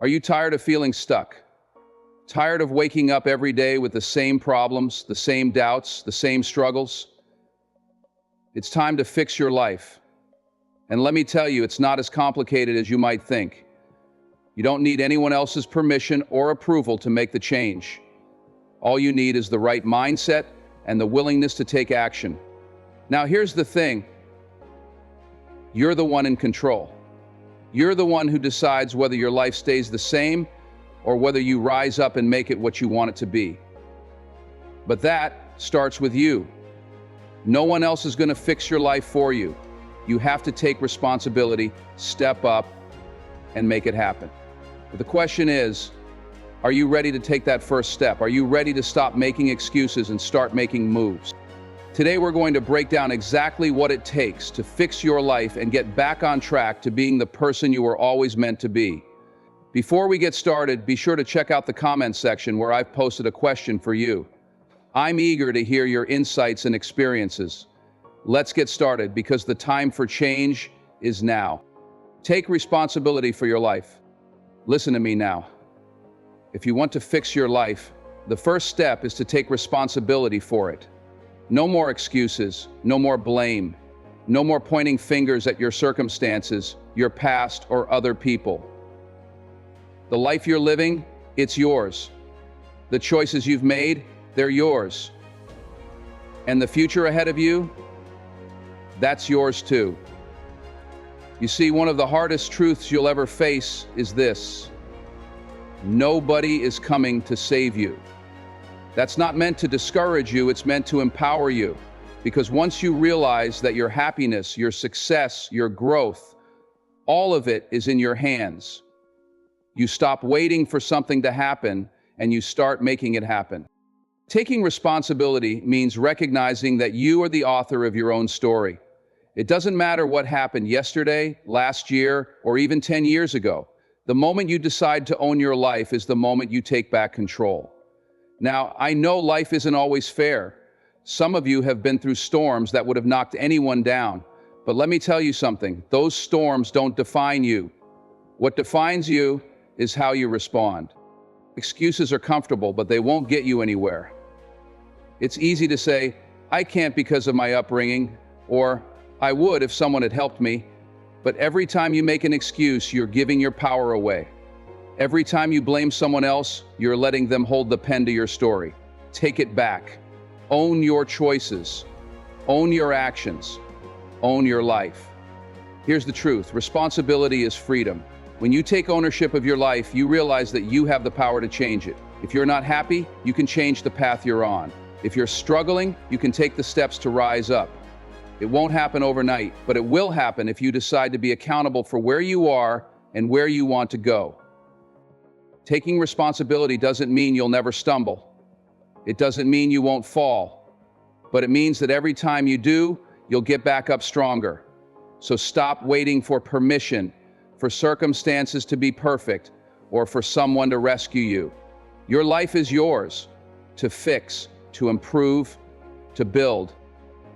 Are you tired of feeling stuck? Tired of waking up every day with the same problems, the same doubts, the same struggles? It's time to fix your life. And let me tell you, it's not as complicated as you might think. You don't need anyone else's permission or approval to make the change. All you need is the right mindset and the willingness to take action. Now, here's the thing. You're the one in control. You're the one who decides whether your life stays the same or whether you rise up and make it what you want it to be. But that starts with you. No one else is going to fix your life for you. You have to take responsibility, step up, and make it happen. But the question is, are you ready to take that first step? Are you ready to stop making excuses and start making moves? Today we're going to break down exactly what it takes to fix your life and get back on track to being the person you were always meant to be. Before we get started, be sure to check out the comments section where I've posted a question for you. I'm eager to hear your insights and experiences. Let's get started because the time for change is now. Take responsibility for your life. Listen to me now. If you want to fix your life, the first step is to take responsibility for it. No more excuses, no more blame, no more pointing fingers at your circumstances, your past, or other people. The life you're living, it's yours. The choices you've made, they're yours. And the future ahead of you, that's yours too. You see, one of the hardest truths you'll ever face is this: nobody is coming to save you. That's not meant to discourage you, it's meant to empower you. Because once you realize that your happiness, your success, your growth, all of it is in your hands, you stop waiting for something to happen and you start making it happen. Taking responsibility means recognizing that you are the author of your own story. It doesn't matter what happened yesterday, last year, or even 10 years ago. The moment you decide to own your life is the moment you take back control. Now, I know life isn't always fair. Some of you have been through storms that would have knocked anyone down. But let me tell you something, those storms don't define you. What defines you is how you respond. Excuses are comfortable, but they won't get you anywhere. It's easy to say, I can't because of my upbringing, or I would if someone had helped me. But every time you make an excuse, you're giving your power away. Every time you blame someone else, you're letting them hold the pen to your story. Take it back. Own your choices. Own your actions. Own your life. Here's the truth. Responsibility is freedom. When you take ownership of your life, you realize that you have the power to change it. If you're not happy, you can change the path you're on. If you're struggling, you can take the steps to rise up. It won't happen overnight, but it will happen if you decide to be accountable for where you are and where you want to go. Taking responsibility doesn't mean you'll never stumble. It doesn't mean you won't fall. But it means that every time you do, you'll get back up stronger. So stop waiting for permission, for circumstances to be perfect, or for someone to rescue you. Your life is yours to fix, to improve, to build.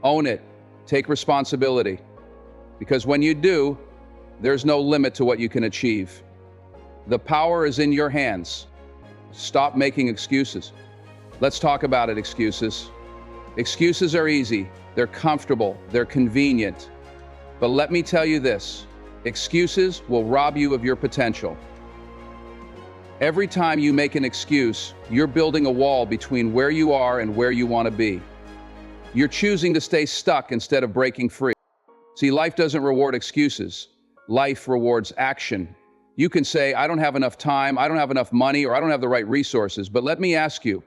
Own it. Take responsibility. Because when you do, there's no limit to what you can achieve. The power is in your hands. Stop making excuses. Let's talk about it, excuses. Excuses are easy, they're comfortable, they're convenient. But let me tell you this, excuses will rob you of your potential. Every time you make an excuse, you're building a wall between where you are and where you want to be. You're choosing to stay stuck instead of breaking free. See, life doesn't reward excuses. Life rewards action. You can say, I don't have enough time, I don't have enough money, or I don't have the right resources. But let me ask you,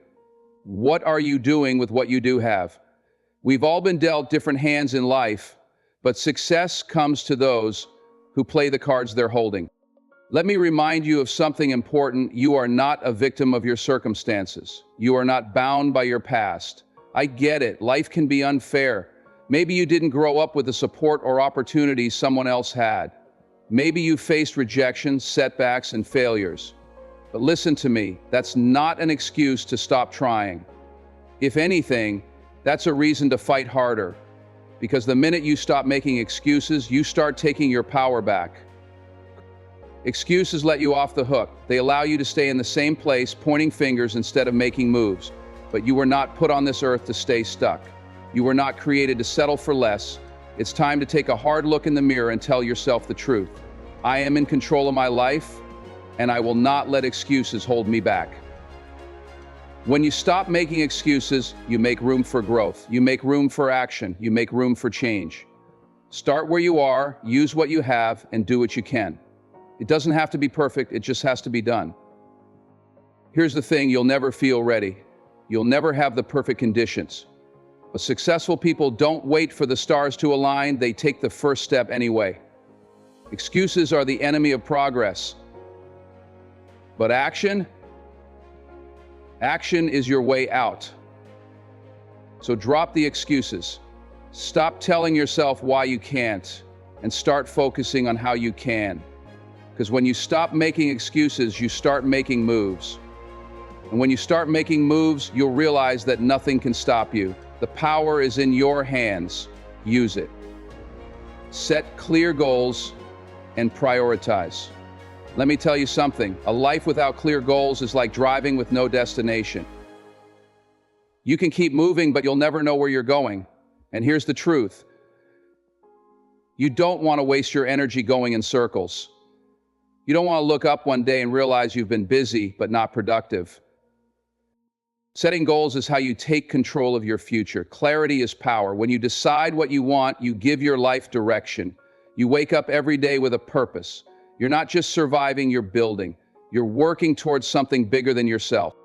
what are you doing with what you do have? We've all been dealt different hands in life, but success comes to those who play the cards they're holding. Let me remind you of something important. You are not a victim of your circumstances. You are not bound by your past. I get it. Life can be unfair. Maybe you didn't grow up with the support or opportunities someone else had. Maybe you faced rejection, setbacks, and failures. But listen to me, that's not an excuse to stop trying. If anything, that's a reason to fight harder. Because the minute you stop making excuses, you start taking your power back. Excuses let you off the hook. They allow you to stay in the same place, pointing fingers instead of making moves. But you were not put on this earth to stay stuck. You were not created to settle for less. It's time to take a hard look in the mirror and tell yourself the truth. I am in control of my life, and I will not let excuses hold me back. When you stop making excuses, you make room for growth. You make room for action. You make room for change. Start where you are, use what you have, and do what you can. It doesn't have to be perfect, it just has to be done. Here's the thing, you'll never feel ready. You'll never have the perfect conditions. But successful people don't wait for the stars to align, they take the first step anyway. Excuses are the enemy of progress. But action is your way out. So drop the excuses. Stop telling yourself why you can't, and start focusing on how you can. Because when you stop making excuses, you start making moves. And when you start making moves, you'll realize that nothing can stop you. The power is in your hands. Use it. Set clear goals and prioritize. Let me tell you something. A life without clear goals is like driving with no destination. You can keep moving, but you'll never know where you're going. And here's the truth. You don't want to waste your energy going in circles. You don't want to look up one day and realize you've been busy but not productive. Setting goals is how you take control of your future. Clarity is power. When you decide what you want, you give your life direction. You wake up every day with a purpose. You're not just surviving, you're building. You're working towards something bigger than yourself.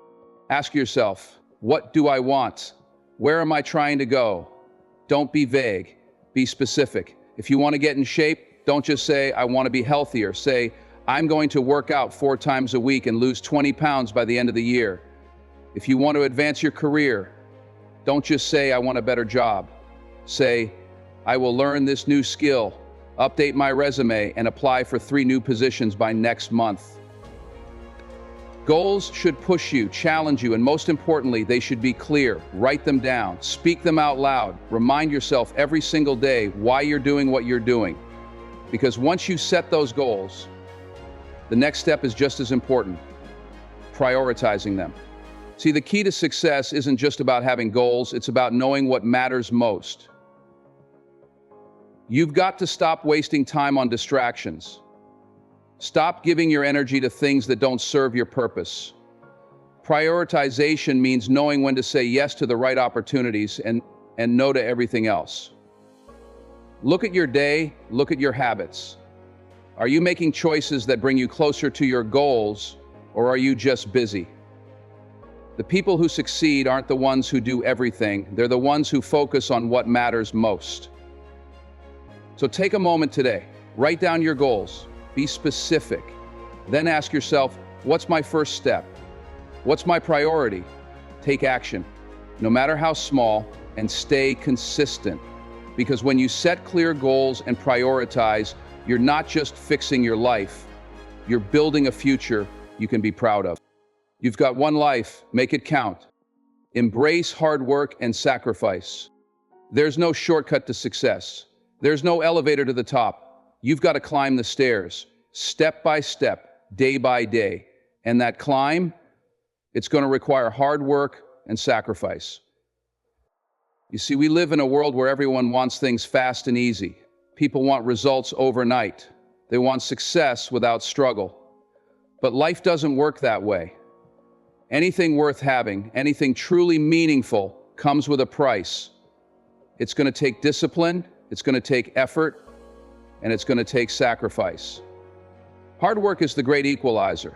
Ask yourself, what do I want? Where am I trying to go? Don't be vague. Be specific. If you want to get in shape, don't just say, I want to be healthier. Say, I'm going to work out 4 times a week and lose 20 pounds by the end of the year. If you want to advance your career, don't just say, I want a better job. Say, I will learn this new skill, update my resume, and apply for 3 new positions by next month. Goals should push you, challenge you, and most importantly, they should be clear. Write them down, speak them out loud. Remind yourself every single day why you're doing what you're doing. Because once you set those goals, the next step is just as important, prioritizing them. See, the key to success isn't just about having goals, it's about knowing what matters most. You've got to stop wasting time on distractions. Stop giving your energy to things that don't serve your purpose. Prioritization means knowing when to say yes to the right opportunities and no to everything else. Look at your day, look at your habits. Are you making choices that bring you closer to your goals, or are you just busy? The people who succeed aren't the ones who do everything, they're the ones who focus on what matters most. So take a moment today, write down your goals, be specific. Then ask yourself, what's my first step? What's my priority? Take action, no matter how small, and stay consistent. Because when you set clear goals and prioritize, you're not just fixing your life, you're building a future you can be proud of. You've got one life, make it count. Embrace hard work and sacrifice. There's no shortcut to success. There's no elevator to the top. You've got to climb the stairs, step by step, day by day. And that climb, it's going to require hard work and sacrifice. You see, we live in a world where everyone wants things fast and easy. People want results overnight. They want success without struggle. But life doesn't work that way. Anything worth having, anything truly meaningful, comes with a price. It's going to take discipline, it's going to take effort, and it's going to take sacrifice. Hard work is the great equalizer.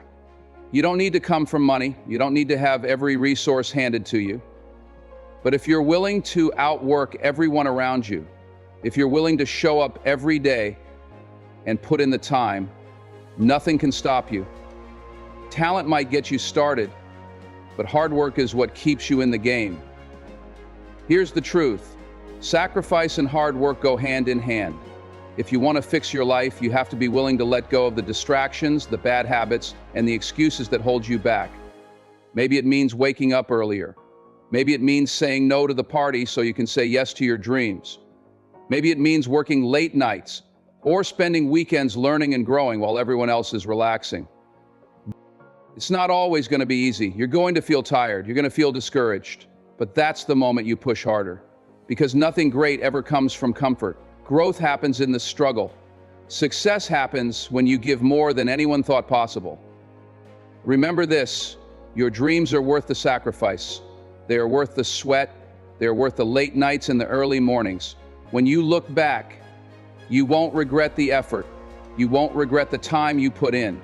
You don't need to come from money. You don't need to have every resource handed to you. But if you're willing to outwork everyone around you, if you're willing to show up every day and put in the time, nothing can stop you. Talent might get you started, but hard work is what keeps you in the game. Here's the truth. Sacrifice and hard work go hand in hand. If you want to fix your life, you have to be willing to let go of the distractions, the bad habits, and the excuses that hold you back. Maybe it means waking up earlier. Maybe it means saying no to the party so you can say yes to your dreams. Maybe it means working late nights or spending weekends learning and growing while everyone else is relaxing. It's not always going to be easy. You're going to feel tired. You're going to feel discouraged. But that's the moment you push harder. Because nothing great ever comes from comfort. Growth happens in the struggle. Success happens when you give more than anyone thought possible. Remember this, your dreams are worth the sacrifice. They are worth the sweat. They are worth the late nights and the early mornings. When you look back, you won't regret the effort. You won't regret the time you put in.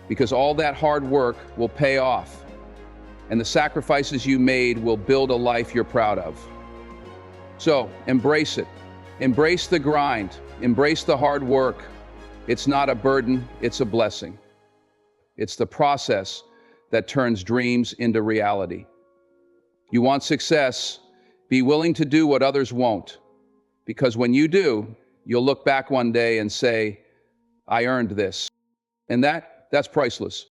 Because all that hard work will pay off. And the sacrifices you made will build a life you're proud of. So, embrace it. Embrace the grind. Embrace the hard work. It's not a burden, it's a blessing. It's the process that turns dreams into reality. You want success? Be willing to do what others won't. Because when you do, you'll look back one day and say, I earned this. And that's priceless.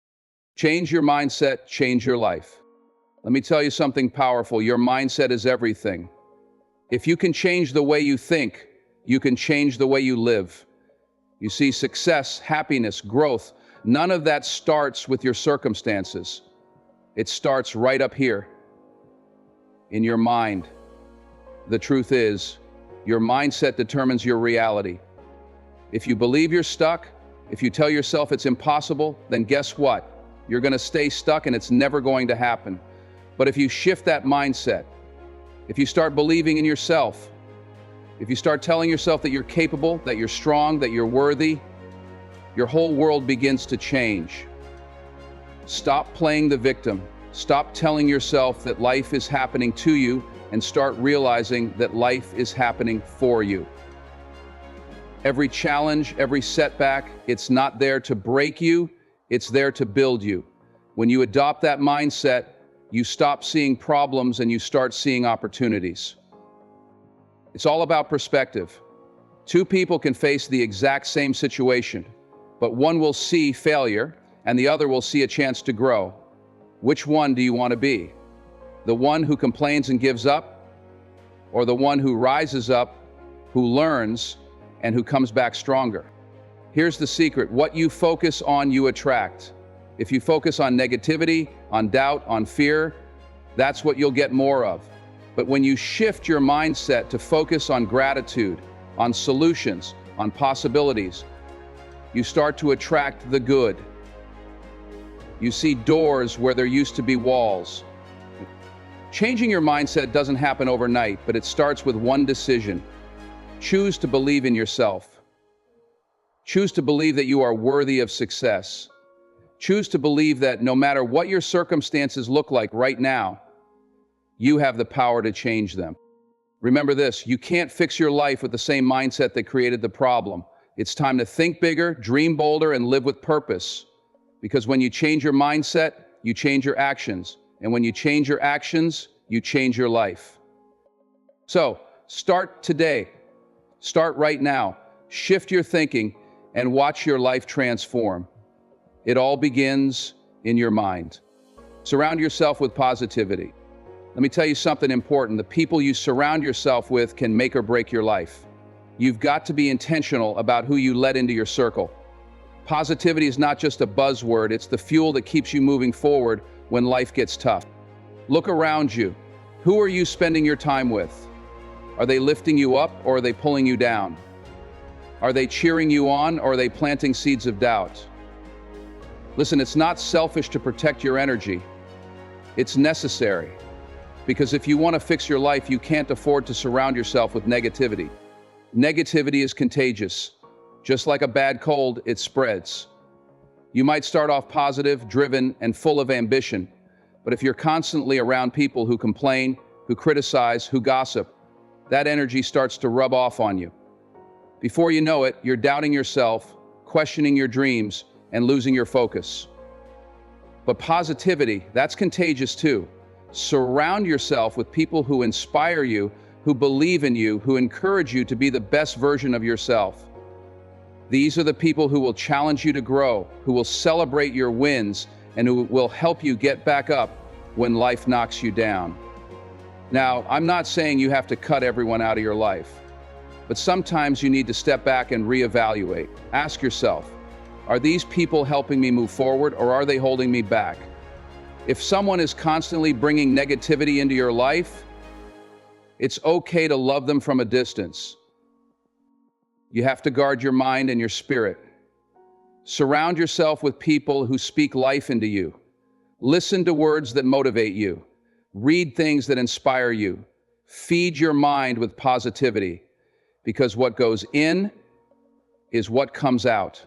Change your mindset, change your life. Let me tell you something powerful. Your mindset is everything. If you can change the way you think, you can change the way you live. You see, success, happiness, growth, none of that starts with your circumstances. It starts right up here, in your mind. The truth is, your mindset determines your reality. If you believe you're stuck, if you tell yourself it's impossible, then guess what? You're going to stay stuck and it's never going to happen. But if you shift that mindset, if you start believing in yourself, if you start telling yourself that you're capable, that you're strong, that you're worthy, your whole world begins to change. Stop playing the victim. Stop telling yourself that life is happening to you and start realizing that life is happening for you. Every challenge, every setback, it's not there to break you, it's there to build you. When you adopt that mindset, you stop seeing problems and you start seeing opportunities. It's all about perspective. Two people can face the exact same situation, but one will see failure and the other will see a chance to grow. Which one do you want to be? The one who complains and gives up, or the one who rises up, who learns, and who comes back stronger? Here's the secret. What you focus on, you attract. If you focus on negativity, on doubt, on fear, that's what you'll get more of. But when you shift your mindset to focus on gratitude, on solutions, on possibilities, you start to attract the good. You see doors where there used to be walls. Changing your mindset doesn't happen overnight, but it starts with one decision. Choose to believe in yourself. Choose to believe that you are worthy of success. Choose to believe that no matter what your circumstances look like right now, you have the power to change them. Remember this, you can't fix your life with the same mindset that created the problem. It's time to think bigger, dream bolder, and live with purpose. Because when you change your mindset, you change your actions. And when you change your actions, you change your life. So, start today. Start right now. Shift your thinking and watch your life transform. It all begins in your mind. Surround yourself with positivity. Let me tell you something important. The people you surround yourself with can make or break your life. You've got to be intentional about who you let into your circle. Positivity is not just a buzzword, it's the fuel that keeps you moving forward when life gets tough. Look around you. Who are you spending your time with? Are they lifting you up or are they pulling you down? Are they cheering you on or are they planting seeds of doubt? Listen, it's not selfish to protect your energy. It's necessary. Because if you want to fix your life, you can't afford to surround yourself with negativity. Negativity is contagious. Just like a bad cold, it spreads. You might start off positive, driven, and full of ambition, but if you're constantly around people who complain, who criticize, who gossip, that energy starts to rub off on you. Before you know it, you're doubting yourself, questioning your dreams, and losing your focus. But positivity, that's contagious too. Surround yourself with people who inspire you, who believe in you, who encourage you to be the best version of yourself. These are the people who will challenge you to grow, who will celebrate your wins, and who will help you get back up when life knocks you down. Now, I'm not saying you have to cut everyone out of your life. But sometimes you need to step back and reevaluate. Ask yourself, are these people helping me move forward, or are they holding me back? If someone is constantly bringing negativity into your life, it's okay to love them from a distance. You have to guard your mind and your spirit. Surround yourself with people who speak life into you. Listen to words that motivate you. Read things that inspire you. Feed your mind with positivity, because what goes in is what comes out.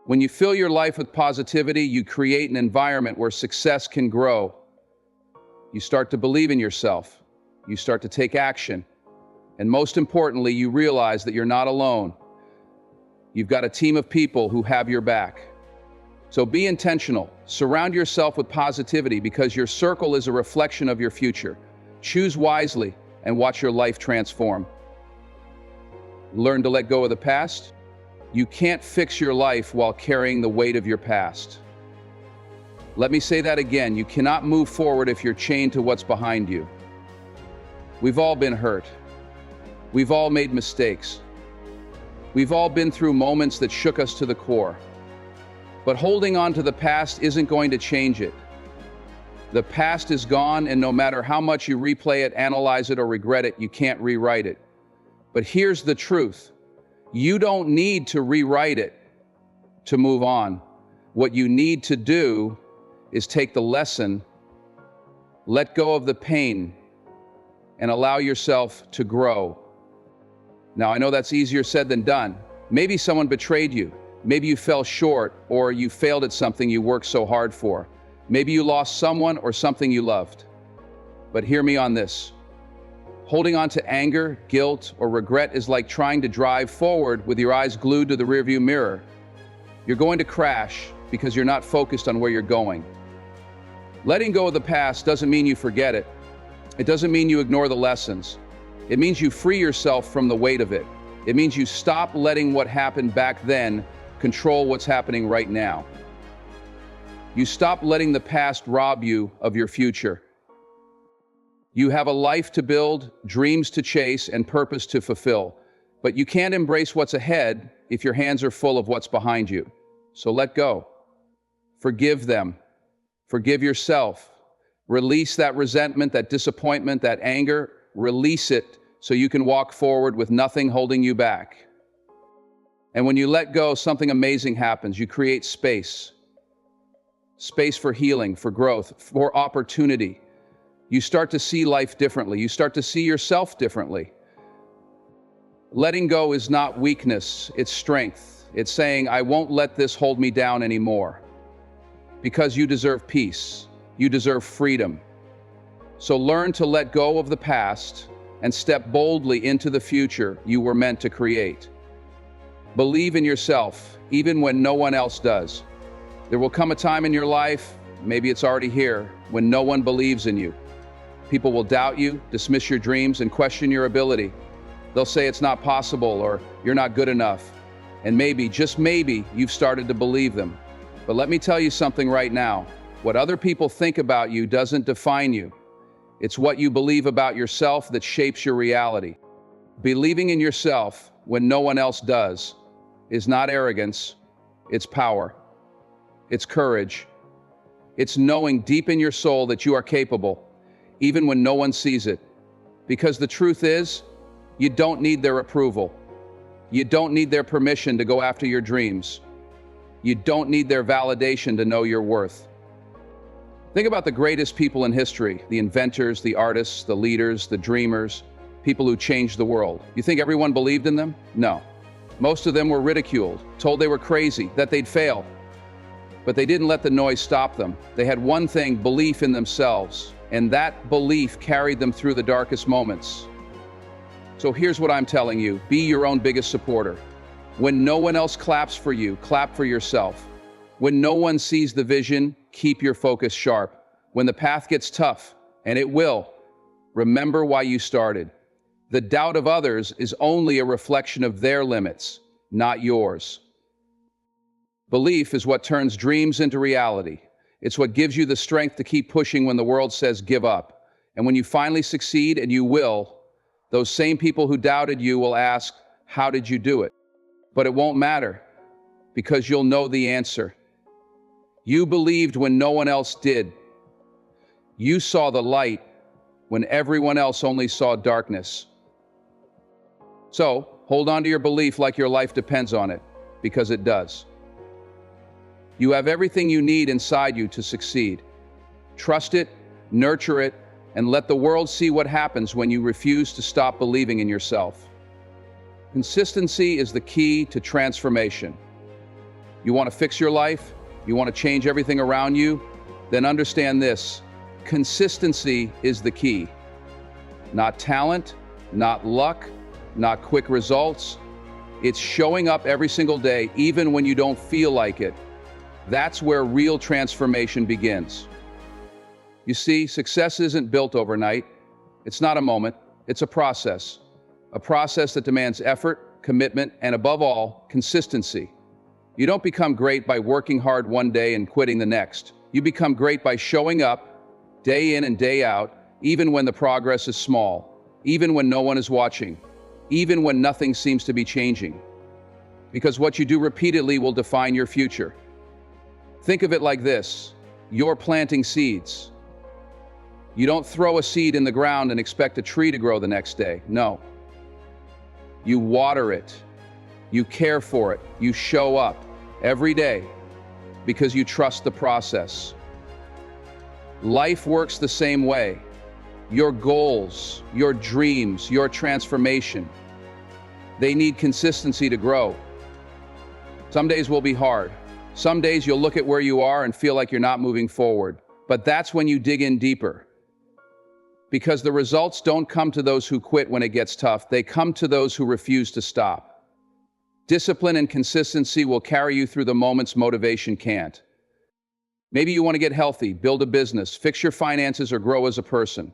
When you fill your life with positivity, you create an environment where success can grow. You start to believe in yourself. You start to take action. And most importantly, you realize that you're not alone. You've got a team of people who have your back. So be intentional. Surround yourself with positivity, because your circle is a reflection of your future. Choose wisely and watch your life transform. Learn to let go of the past. You can't fix your life while carrying the weight of your past. Let me say that again. You cannot move forward if you're chained to what's behind you. We've all been hurt. We've all made mistakes. We've all been through moments that shook us to the core. But holding on to the past isn't going to change it. The past is gone, and no matter how much you replay it, analyze it, or regret it, you can't rewrite it. But here's the truth. You don't need to rewrite it to move on. What you need to do is take the lesson, let go of the pain, and allow yourself to grow. Now, I know that's easier said than done. Maybe someone betrayed you. Maybe you fell short, or you failed at something you worked so hard for. Maybe you lost someone or something you loved. But hear me on this. Holding on to anger, guilt, or regret is like trying to drive forward with your eyes glued to the rearview mirror. You're going to crash because you're not focused on where you're going. Letting go of the past doesn't mean you forget it. It doesn't mean you ignore the lessons. It means you free yourself from the weight of it. It means you stop letting what happened back then control what's happening right now. You stop letting the past rob you of your future. You have a life to build, dreams to chase, and purpose to fulfill. But you can't embrace what's ahead if your hands are full of what's behind you. So let go. Forgive them. Forgive yourself. Release that resentment, that disappointment, that anger. Release it so you can walk forward with nothing holding you back. And when you let go, something amazing happens. You create space. Space for healing, for growth, for opportunity. You start to see life differently. You start to see yourself differently. Letting go is not weakness, it's strength. It's saying, I won't let this hold me down anymore. Because you deserve peace. You deserve freedom. So learn to let go of the past and step boldly into the future you were meant to create. Believe in yourself, even when no one else does. There will come a time in your life, maybe it's already here, when no one believes in you. People will doubt you, dismiss your dreams, and question your ability. They'll say it's not possible or you're not good enough. And maybe, just maybe, you've started to believe them. But let me tell you something right now. What other people think about you doesn't define you. It's what you believe about yourself that shapes your reality. Believing in yourself when no one else does is not arrogance, it's power. It's courage. It's knowing deep in your soul that you are capable, even when no one sees it. Because the truth is, you don't need their approval. You don't need their permission to go after your dreams. You don't need their validation to know your worth. Think about the greatest people in history, the inventors, the artists, the leaders, the dreamers, people who changed the world. You think everyone believed in them? No. Most of them were ridiculed, told they were crazy, that they'd fail. But they didn't let the noise stop them. They had one thing, belief in themselves, and that belief carried them through the darkest moments. So here's what I'm telling you, be your own biggest supporter. When no one else claps for you, clap for yourself. When no one sees the vision, keep your focus sharp. When the path gets tough, and it will, remember why you started. The doubt of others is only a reflection of their limits, not yours. Belief is what turns dreams into reality. It's what gives you the strength to keep pushing when the world says give up. And when you finally succeed, and you will, Those same people who doubted you will ask, how did you do it? But it won't matter, because you'll know the answer. You believed when no one else did. You saw the light when everyone else only saw darkness. So, hold on to your belief like your life depends on it, because it does. You have everything you need inside you to succeed. Trust it, nurture it, and let the world see what happens when you refuse to stop believing in yourself. Consistency is the key to transformation. You want to fix your life? You want to change everything around you? Then understand this: consistency is the key. Not talent, not luck, not quick results. It's showing up every single day, even when you don't feel like it. That's where real transformation begins. You see, success isn't built overnight. It's not a moment, it's a process. A process that demands effort, commitment, and above all, consistency. You don't become great by working hard one day and quitting the next. You become great by showing up, day in and day out, even when the progress is small, even when no one is watching, even when nothing seems to be changing. Because what you do repeatedly will define your future. Think of it like this: you're planting seeds. You don't throw a seed in the ground and expect a tree to grow the next day. No. You water it. You care for it. You show up every day because you trust the process. Life works the same way. Your goals, your dreams, your transformation, they need consistency to grow. Some days will be hard. Some days you'll look at where you are and feel like you're not moving forward. But that's when you dig in deeper. Because the results don't come to those who quit when it gets tough. They come to those who refuse to stop. Discipline and consistency will carry you through the moments motivation can't. Maybe you want to get healthy, build a business, fix your finances, or grow as a person.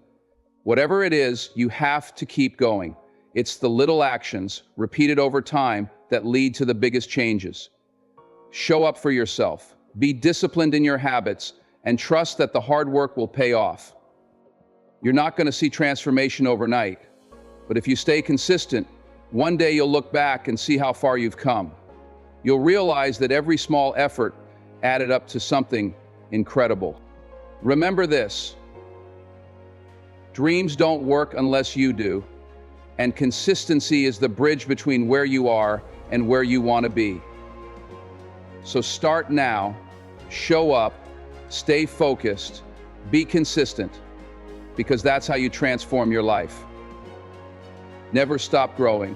Whatever it is, you have to keep going. It's the little actions, repeated over time, that lead to the biggest changes. Show up for yourself, be disciplined in your habits, and trust that the hard work will pay off. You're not going to see transformation overnight, but if you stay consistent, one day you'll look back and see how far you've come. You'll realize that every small effort added up to something incredible. Remember this: dreams don't work unless you do, and consistency is the bridge between where you are and where you want to be. So start now, show up, stay focused, be consistent, because that's how you transform your life. Never stop growing.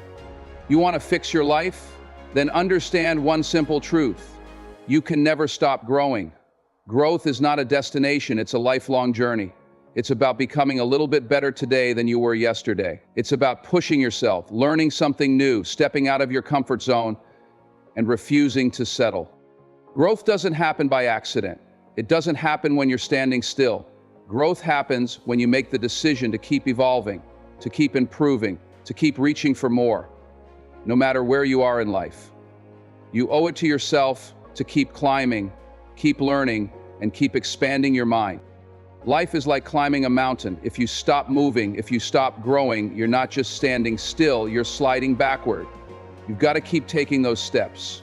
You want to fix your life? Then understand one simple truth: you can never stop growing. Growth is not a destination, it's a lifelong journey. It's about becoming a little bit better today than you were yesterday. It's about pushing yourself, learning something new, stepping out of your comfort zone, and refusing to settle. Growth doesn't happen by accident. It doesn't happen when you're standing still. Growth happens when you make the decision to keep evolving, to keep improving, to keep reaching for more, no matter where you are in life. You owe it to yourself to keep climbing, keep learning, and keep expanding your mind. Life is like climbing a mountain. If you stop moving, if you stop growing, you're not just standing still, you're sliding backward. You've got to keep taking those steps.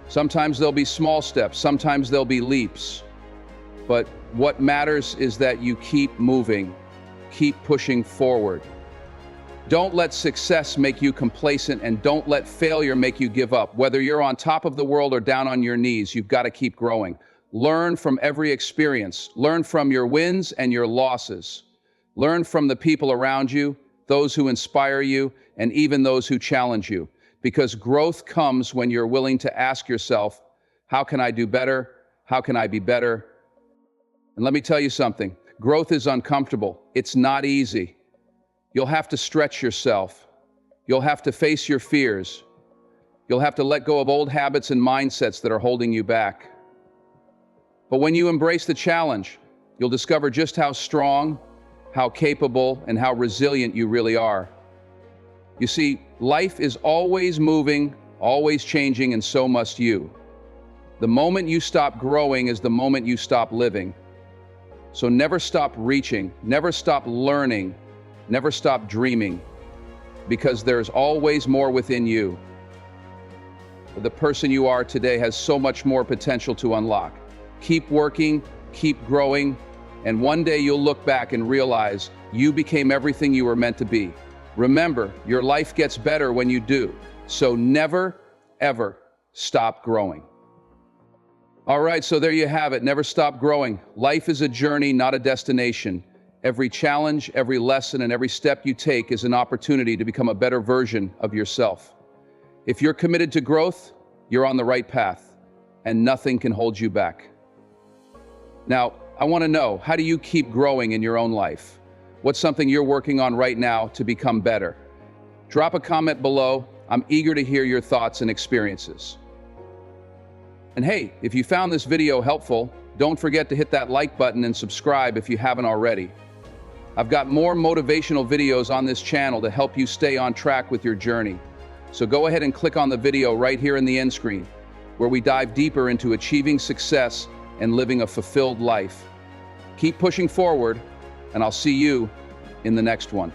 Sometimes there'll be small steps, sometimes there'll be leaps. But what matters is that you keep moving, keep pushing forward. Don't let success make you complacent, and don't let failure make you give up. Whether you're on top of the world or down on your knees, you've got to keep growing. Learn from every experience. Learn from your wins and your losses. Learn from the people around you, those who inspire you, and even those who challenge you. Because growth comes when you're willing to ask yourself, how can I do better? How can I be better? And let me tell you something, growth is uncomfortable. It's not easy. You'll have to stretch yourself. You'll have to face your fears. You'll have to let go of old habits and mindsets that are holding you back. But when you embrace the challenge, you'll discover just how strong, how capable, and how resilient you really are. You see, life is always moving, always changing, and so must you. The moment you stop growing is the moment you stop living. So never stop reaching, never stop learning, never stop dreaming. because there's always more within you. The person you are today has so much more potential to unlock. Keep working, keep growing, and one day you'll look back and realize you became everything you were meant to be. Remember, your life gets better when you do, so never, ever stop growing. All right, so there you have it. Never stop growing. Life is a journey, not a destination. Every challenge, every lesson, and every step you take is an opportunity to become a better version of yourself. If you're committed to growth, you're on the right path, and nothing can hold you back. Now, I want to know, how do you keep growing in your own life? What's something you're working on right now to become better? Drop a comment below. I'm eager to hear your thoughts and experiences. And hey, if you found this video helpful, don't forget to hit that like button and subscribe if you haven't already. I've got more motivational videos on this channel to help you stay on track with your journey. So go ahead and click on the video right here in the end screen, where we dive deeper into achieving success and living a fulfilled life. Keep pushing forward, and I'll see you in the next one.